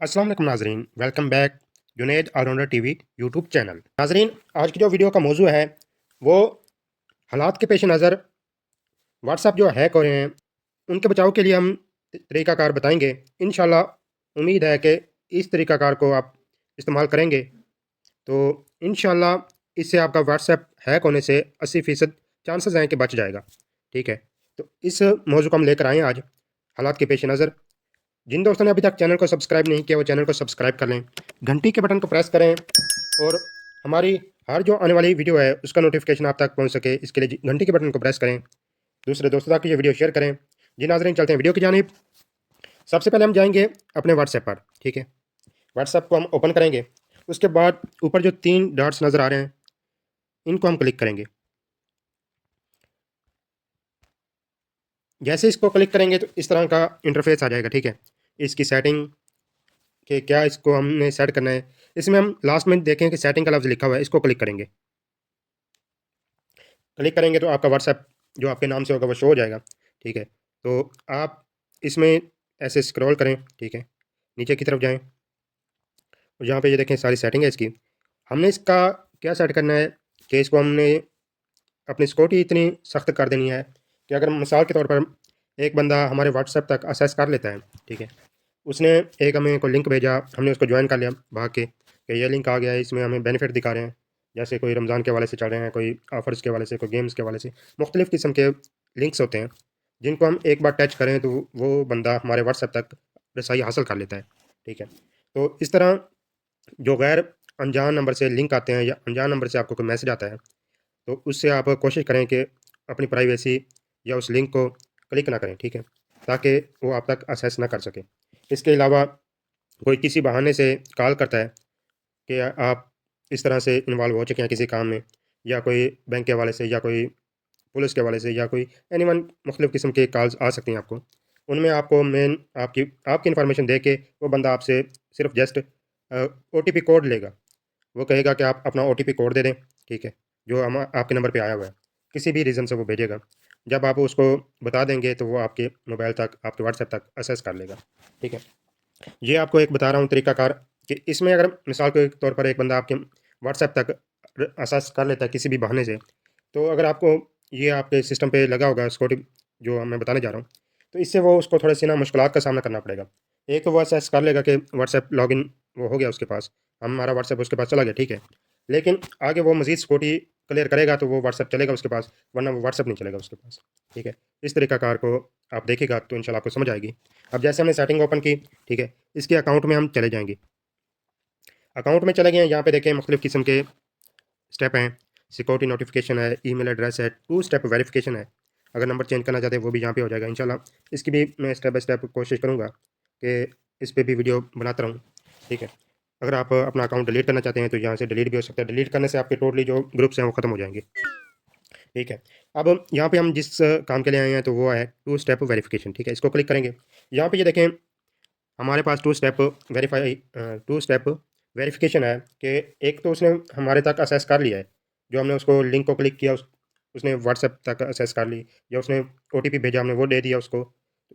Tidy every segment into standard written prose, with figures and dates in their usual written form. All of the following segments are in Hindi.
अस्सलाम वालेकुम नाजरीन, welcome back Junaid allrounder TV YouTube channel. नाजरीन, आज की जो वीडियो का मौजू है वो हालात के पेश नज़र व्हाट्सएप जो हैक हो रहे हैं उनके बचाव के लिए हम तरीकाकार बताएंगे। इंशाल्लाह उम्मीद है कि इस तरीकाकार को आप इस्तेमाल करेंगे तो इंशाल्लाह इससे आपका व्हाट्सएप हैक होने से 80% चांसेस हैं कि बच जाएगा। ठीक है, तो इस मौजू को हम लेकर आए हैं आज हालात के पेश नज़र। जिन दोस्तों ने अभी तक चैनल को सब्सक्राइब नहीं किया वो चैनल को सब्सक्राइब कर लें, घंटी के बटन को प्रेस करें और हमारी हर जो आने वाली वीडियो है उसका नोटिफिकेशन आप तक पहुंच सके इसके लिए घंटी के बटन को प्रेस करें। दूसरे दोस्तों तक ये वीडियो शेयर करें। जी नाज़रीन, चलते हैं वीडियो की जानिब। सबसे पहले हम जाएंगे अपने व्हाट्सएप पर। ठीक है, व्हाट्सएप को हम ओपन करेंगे। उसके बाद ऊपर जो 3 डॉट्स नज़र आ रहे हैं इनको हम क्लिक करेंगे। जैसे इसको क्लिक करेंगे तो इस तरह का इंटरफेस आ जाएगा। ठीक है, इसकी सेटिंग कि क्या इसको हमने सेट करना है। इसमें हम लास्ट में देखें कि सेटिंग का लफ्ज़ लिखा हुआ है, इसको क्लिक करेंगे। क्लिक करेंगे तो आपका व्हाट्सएप जो आपके नाम से होगा वो शो हो जाएगा। ठीक है, तो आप इसमें ऐसे स्क्रॉल करें। ठीक है, नीचे की तरफ जाएं और यहाँ पे ये देखें सारी सेटिंग है इसकी। हमने इसका क्या सेट करना है कि इसको हमने अपनी सिक्योरिटी इतनी सख्त कर देनी है कि अगर मिसाल के तौर पर एक बंदा हमारे व्हाट्सएप तक एक्सेस कर लेता है। ठीक है, उसने एक हमें कोई लिंक भेजा, हमने उसको ज्वाइन कर लिया भाग के कि ये लिंक आ गया है, इसमें हमें बेनिफिट दिखा रहे हैं, जैसे कोई रमज़ान के हवाले से चल रहे हैं, कोई ऑफर्स के हवाले से, कोई गेम्स के हवाले से, मुख्तलिफ़ किस्म के लिंक्स होते हैं जिनको हम एक बार टच करें तो वो बंदा हमारे व्हाट्सएप तक रसाई हासिल कर लेता है। ठीक है, तो इस तरह जो गैर अनजान नंबर से लिंक आते हैं या अनजान नंबर से आपको कोई मैसेज आता है तो उससे आप कोशिश करें कि अपनी प्राइवेसी या उस लिंक को क्लिक ना करें। ठीक है, ताकि वो आप तक एक्सेस ना कर सके। इसके अलावा कोई किसी बहाने से कॉल करता है कि आप इस तरह से इन्वॉल्व हो चुके हैं किसी काम में, या कोई बैंक के हवाले से, या कोई पुलिस के हवाले से, या कोई एनीवन, मुख्तलिफ़ किस्म के कॉल्स आ सकती हैं आपको। उनमें आपको मेन आपकी आपकी इन्फॉर्मेशन दे के वो बंदा आपसे सिर्फ जस्ट ओटीपी कोड लेगा। वो कहेगा कि आप अपना ओटीपी कोड दे दें। ठीक है, जो हम आपके नंबर पे आया हुआ है, किसी भी रीज़न से वो भेजेगा। जब आप उसको बता देंगे तो वो आपके मोबाइल तक, आपके व्हाट्सएप तक एक्सेस कर लेगा। ठीक है, ये आपको एक बता रहा हूँ तरीकाकार कि इसमें अगर मिसाल के तौर पर एक बंदा आपके व्हाट्सएप तक एक्सेस कर लेता है किसी भी बहाने से, तो अगर आपको ये आपके सिस्टम पे लगा होगा सिक्योरिटी जो मैं बताने जा रहा हूँ, तो इससे वो उसको थोड़ी सी ना मुश्किलात का सामना करना पड़ेगा। एक तो वो एक्सेस कर लेगा कि व्हाट्सएप लॉगिन वो हो गया उसके पास, हमारा व्हाट्सएप उसके पास चला गया। ठीक है, लेकिन आगे वो मज़ीद सिक्योरिटी क्लियर करेगा तो वो व्हाट्सएप चलेगा उसके पास, वरना वो व्हाट्सएप नहीं चलेगा उसके पास। ठीक है, इस तरीकाकार को आप देखिएगा तो इंशाल्लाह आपको समझ आएगी। अब जैसे हमने सेटिंग ओपन की, ठीक है, इसके अकाउंट में हम चले जाएंगे। अकाउंट में चले गए, यहाँ पे देखें मुख्तलिफ़ किस्म के स्टेप हैं। सिक्योरिटी नोटिफिकेशन है, ईमेल एड्रेस है, 2 स्टेप वेरिफिकेशन है। अगर नंबर चेंज करना चाहते हैं वो भी यहाँ पे हो जाएगा इंशाल्लाह। इसकी भी मैं स्टेप बाय स्टेप कोशिश करूँगा कि इस पे भी वीडियो बनाता रहूँ। ठीक है, अगर आप अपना अकाउंट डिलीट करना चाहते हैं तो यहाँ से डिलीट भी हो सकता है। डिलीट करने से आपके टोटली जो ग्रुप्स हैं वो ख़त्म हो जाएंगे। ठीक है, अब यहाँ पे हम जिस काम के लिए आए हैं तो वो है 2 स्टेप वेरिफिकेशन। ठीक है, इसको क्लिक करेंगे। यहाँ पे ये देखें हमारे पास 2 स्टेप वेरिफिकेशन है कि एक तो उसने हमारे तक एक्सेस कर लिया है, जो हमने उसको लिंक को क्लिक किया उसने व्हाट्सएप तक एक्सेस कर ली, या उसने ओटीपी भेजा हमने वो दे दिया उसको,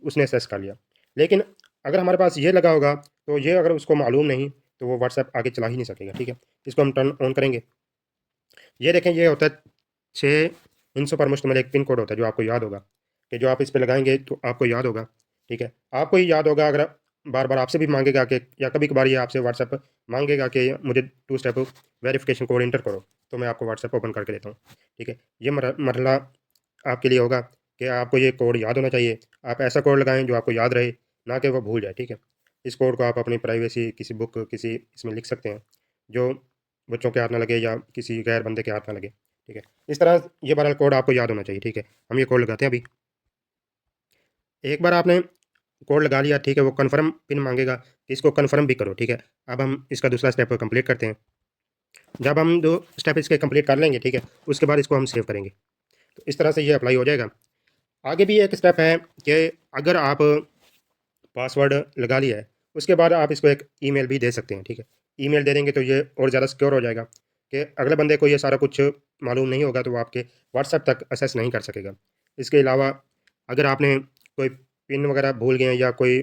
उसने एक्सेस कर लिया। लेकिन अगर हमारे पास ये लगा होगा तो ये अगर उसको मालूम नहीं तो वो व्हाट्सएप आगे चला ही नहीं सकेगा। ठीक है, इसको हम टर्न ऑन करेंगे। ये देखें ये होता है 6 हिंसों पर मुश्तमिल एक पिन कोड होता है जो आपको याद होगा, कि जो आप इस पे लगाएँगे तो आपको याद होगा। ठीक है, आपको ये याद होगा अगर बार-बार आपसे भी माँगेगा कि, या कभी-कभार ये आपसे व्हाट्सएप माँगेगा कि मुझे 2 स्टेप वेरिफिकेशन कोड एंटर करो, तो मैं आपको व्हाट्सएप ओपन करके देता हूँ। ठीक है, ये मरहला आपके लिए होगा कि आपको ये कोड याद होना चाहिए। आप ऐसा कोड लगाएँ जो आपको याद रहे, ना कि वो भूल जाए। ठीक है, इस कोड को आप अपनी प्राइवेसी किसी बुक, किसी इसमें लिख सकते हैं, जो बच्चों के हाथ ना लगे या किसी गैर बंदे के हाथ ना लगे। ठीक है, इस तरह ये बहरहाल कोड आपको याद होना चाहिए। ठीक है, हम ये कोड लगाते हैं अभी। एक बार आपने कोड लगा लिया, ठीक है, वो कन्फर्म पिन मांगेगा, इसको कन्फर्म भी करो। ठीक है, अब हम इसका दूसरा स्टेप कंप्लीट करते हैं। जब हम 2 स्टेप इसके कंप्लीट कर लेंगे, ठीक है, उसके बाद इसको हम सेव करेंगे। तो इस तरह से ये अप्लाई हो जाएगा। आगे भी एक स्टेप है कि अगर आप पासवर्ड लगा लिया है, उसके बाद आप इसको एक ईमेल भी दे सकते हैं। ठीक है, ईमेल दे देंगे तो ये और ज़्यादा सिक्योर हो जाएगा कि अगले बंदे को ये सारा कुछ मालूम नहीं होगा तो वो आपके व्हाट्सएप तक एक्सेस नहीं कर सकेगा। इसके अलावा अगर आपने कोई पिन वगैरह भूल गए हैं या कोई